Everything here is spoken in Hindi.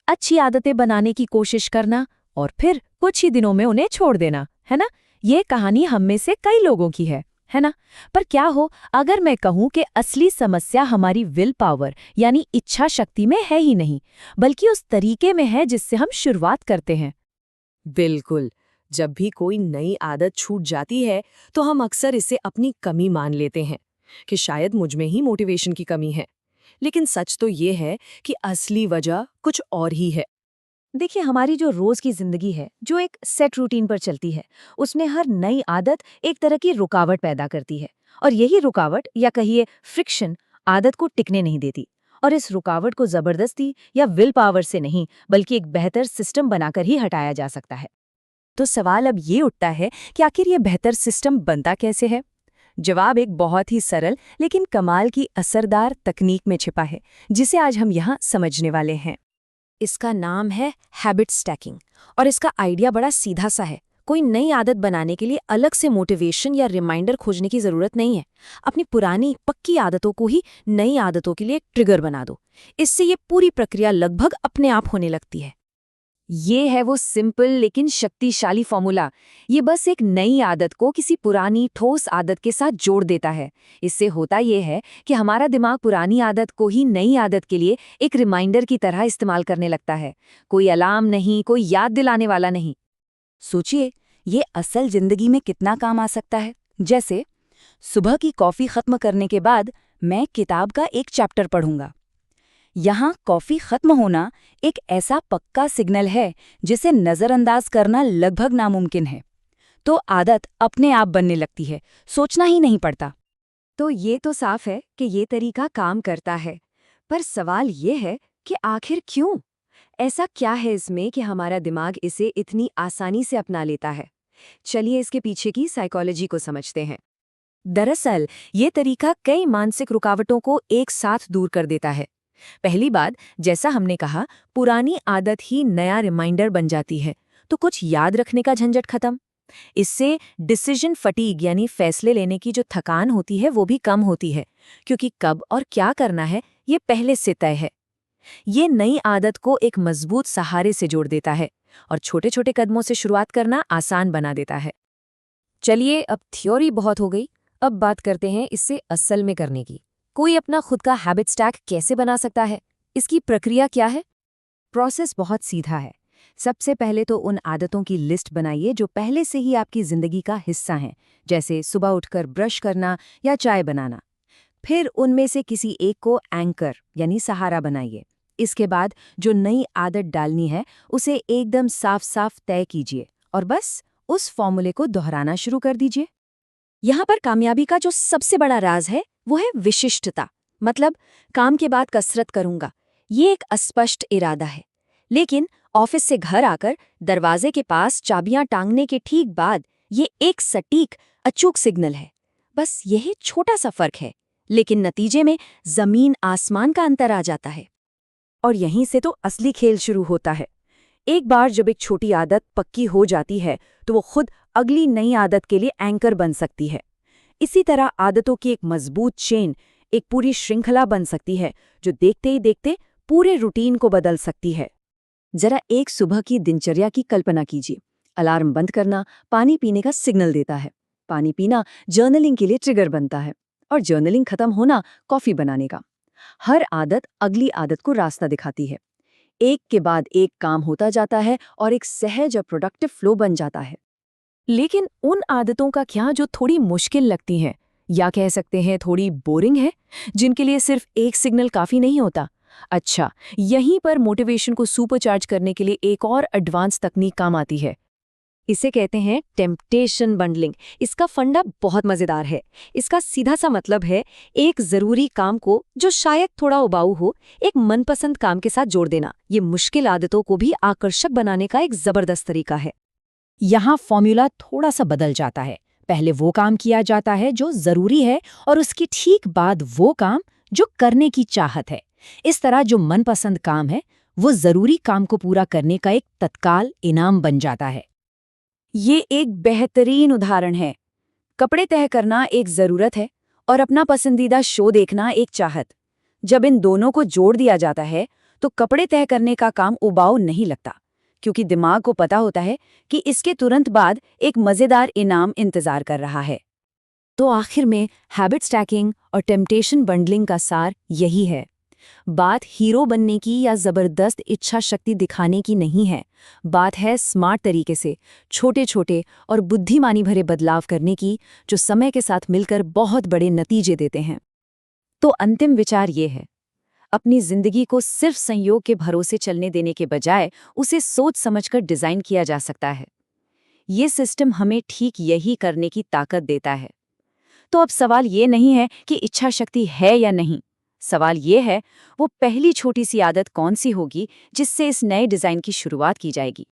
अच्छी आदतें बनाने की कोशिश करना और फिर कुछ ही दिनों में उन्हें छोड़ देना, है ना। ये कहानी हम में से कई लोगों की है ना। पर क्या हो अगर मैं कहूं कि असली समस्या हमारी विल पावर यानी इच्छा शक्ति में है ही नहीं, बल्कि उस तरीके में है जिससे हम शुरुआत करते हैं। बिल्कुल। जब भी कोई नई आदत छूट जाती है तो हम अक्सर इसे अपनी कमी मान लेते हैं कि शायद मुझ में ही मोटिवेशन की कमी है। लेकिन सच तो ये है कि असली वजह कुछ और ही है। देखिए, हमारी जो रोज की जिंदगी है, जो एक सेट रूटीन पर चलती है, उसमें हर नई आदत एक तरह की रुकावट पैदा करती है। और यही रुकावट या कहिए फ्रिक्शन आदत को टिकने नहीं देती। और इस रुकावट को जबरदस्ती या विल पावर से नहीं, बल्कि एक बेहतर सिस्टम बनाकर ही हटाया जा सकता है। तो सवाल अब ये उठता है कि आखिर ये बेहतर सिस्टम बनता कैसे है। जवाब एक बहुत ही सरल लेकिन कमाल की असरदार तकनीक में छिपा है, जिसे आज हम यहाँ समझने वाले हैं। इसका नाम है हैबिट स्टैकिंग। और इसका आइडिया बड़ा सीधा सा है। कोई नई आदत बनाने के लिए अलग से मोटिवेशन या रिमाइंडर खोजने की जरूरत नहीं है। अपनी पुरानी पक्की आदतों को ही नई आदतों के लिए एक ट्रिगर बना दो। इससे ये पूरी प्रक्रिया लगभग अपने आप होने लगती है। ये है वो सिंपल लेकिन शक्तिशाली फॉर्मूला। ये बस एक नई आदत को किसी पुरानी ठोस आदत के साथ जोड़ देता है। इससे होता ये है कि हमारा दिमाग पुरानी आदत को ही नई आदत के लिए एक रिमाइंडर की तरह इस्तेमाल करने लगता है। कोई अलार्म नहीं, कोई याद दिलाने वाला नहीं। सोचिए, ये असल जिंदगी में कितना काम आ सकता है। जैसे सुबह की कॉफी खत्म करने के बाद मैं किताब का एक चैप्टर पढ़ूंगा। यहाँ कॉफी खत्म होना एक ऐसा पक्का सिग्नल है जिसे नज़रअंदाज करना लगभग नामुमकिन है। तो आदत अपने आप बनने लगती है, सोचना ही नहीं पड़ता। तो ये तो साफ है कि ये तरीका काम करता है। पर सवाल ये है कि आखिर क्यों? ऐसा क्या है इसमें कि हमारा दिमाग इसे इतनी आसानी से अपना लेता है? चलिए इसके पीछे की साइकोलॉजी को समझते हैं। दरअसल ये तरीका कई मानसिक रुकावटों को एक साथ दूर कर देता है। पहली बात, जैसा हमने कहा, पुरानी आदत ही नया रिमाइंडर बन जाती है, तो कुछ याद रखने का झंझट खत्म। इससे डिसीजन फटीग यानी फैसले लेने की जो थकान होती है वो भी कम होती है, क्योंकि कब और क्या करना है ये पहले से तय है। ये नई आदत को एक मजबूत सहारे से जोड़ देता है और छोटे छोटे कदमों से शुरुआत करना आसान बना देता है। चलिए, अब थ्योरी बहुत हो गई, अब बात करते हैं इससे असल में करने की। कोई अपना खुद का हैबिट स्टैक कैसे बना सकता है? इसकी प्रक्रिया क्या है? प्रोसेस बहुत सीधा है। सबसे पहले तो उन आदतों की लिस्ट बनाइए जो पहले से ही आपकी जिंदगी का हिस्सा हैं, जैसे सुबह उठकर ब्रश करना या चाय बनाना। फिर उनमें से किसी एक को एंकर यानी सहारा बनाइए। इसके बाद जो नई आदत डालनी है उसे एकदम साफ साफ तय कीजिए और बस उस फॉर्मूले को दोहराना शुरू कर दीजिए। यहाँ पर कामयाबी का जो सबसे बड़ा राज है वो है विशिष्टता। मतलब काम के बाद कसरत करूंगा, ये एक अस्पष्ट इरादा है। लेकिन ऑफिस से घर आकर दरवाजे के पास चाबियां टांगने के ठीक बाद ये एक सटीक अचूक सिग्नल है। बस यही छोटा सा फर्क है, लेकिन नतीजे में जमीन आसमान का अंतर आ जाता है। और यहीं से तो असली खेल शुरू होता है। एक बार जब एक छोटी आदत पक्की हो जाती है तो वो खुद अगली नई आदत के लिए एंकर बन सकती है। इसी तरह आदतों की एक मजबूत चेन, एक पूरी श्रृंखला बन सकती है जो देखते ही देखते पूरे रूटीन को बदल सकती है। जरा एक सुबह की दिनचर्या की कल्पना कीजिए। अलार्म बंद करना पानी पीने का सिग्नल देता है, पानी पीना जर्नलिंग के लिए ट्रिगर बनता है, और जर्नलिंग खत्म होना कॉफी बनाने का। हर आदत अगली आदत को रास्ता दिखाती है। एक के बाद एक काम होता जाता है और एक सहज और प्रोडक्टिव फ्लो बन जाता है। लेकिन उन आदतों का क्या जो थोड़ी मुश्किल लगती हैं, या कह सकते हैं थोड़ी बोरिंग है, जिनके लिए सिर्फ एक सिग्नल काफी नहीं होता? अच्छा, यहीं पर मोटिवेशन को सुपरचार्ज करने के लिए एक और एडवांस तकनीक काम आती है। इसे कहते हैं टेम्पटेशन बंडलिंग। इसका फंडा बहुत मजेदार है। इसका सीधा सा मतलब है एक जरूरी काम को जो शायद थोड़ा उबाऊ हो, एक मनपसंद काम के साथ जोड़ देना। ये मुश्किल आदतों को भी आकर्षक बनाने का एक जबरदस्त तरीका है। यहाँ फॉर्मूला थोड़ा सा बदल जाता है। पहले वो काम किया जाता है जो जरूरी है और उसके ठीक बाद वो काम जो करने की चाहत है। इस तरह जो मनपसंद काम है वो जरूरी काम को पूरा करने का एक तत्काल इनाम बन जाता है। ये एक बेहतरीन उदाहरण है। कपड़े तय करना एक जरूरत है और अपना पसंदीदा शो देखना एक चाहत। जब इन दोनों को जोड़ दिया जाता है तो कपड़े तय करने का काम उबाऊ नहीं लगता, क्योंकि दिमाग को पता होता है कि इसके तुरंत बाद एक मज़ेदार इनाम इंतज़ार कर रहा है। तो आखिर में हैबिट स्टैकिंग और टेम्पटेशन बंडलिंग का सार यही है। बात हीरो बनने की या ज़बरदस्त इच्छा शक्ति दिखाने की नहीं है। बात है स्मार्ट तरीके से छोटे छोटे और बुद्धिमानी भरे बदलाव करने की, जो समय के साथ मिलकर बहुत बड़े नतीजे देते हैं। तो अंतिम विचार ये है, अपनी जिंदगी को सिर्फ संयोग के भरोसे चलने देने के बजाय उसे सोच समझकर डिजाइन किया जा सकता है। ये सिस्टम हमें ठीक यही करने की ताकत देता है। तो अब सवाल ये नहीं है कि इच्छा शक्ति है या नहीं, सवाल ये है वो पहली छोटी सी आदत कौन सी होगी जिससे इस नए डिजाइन की शुरुआत की जाएगी।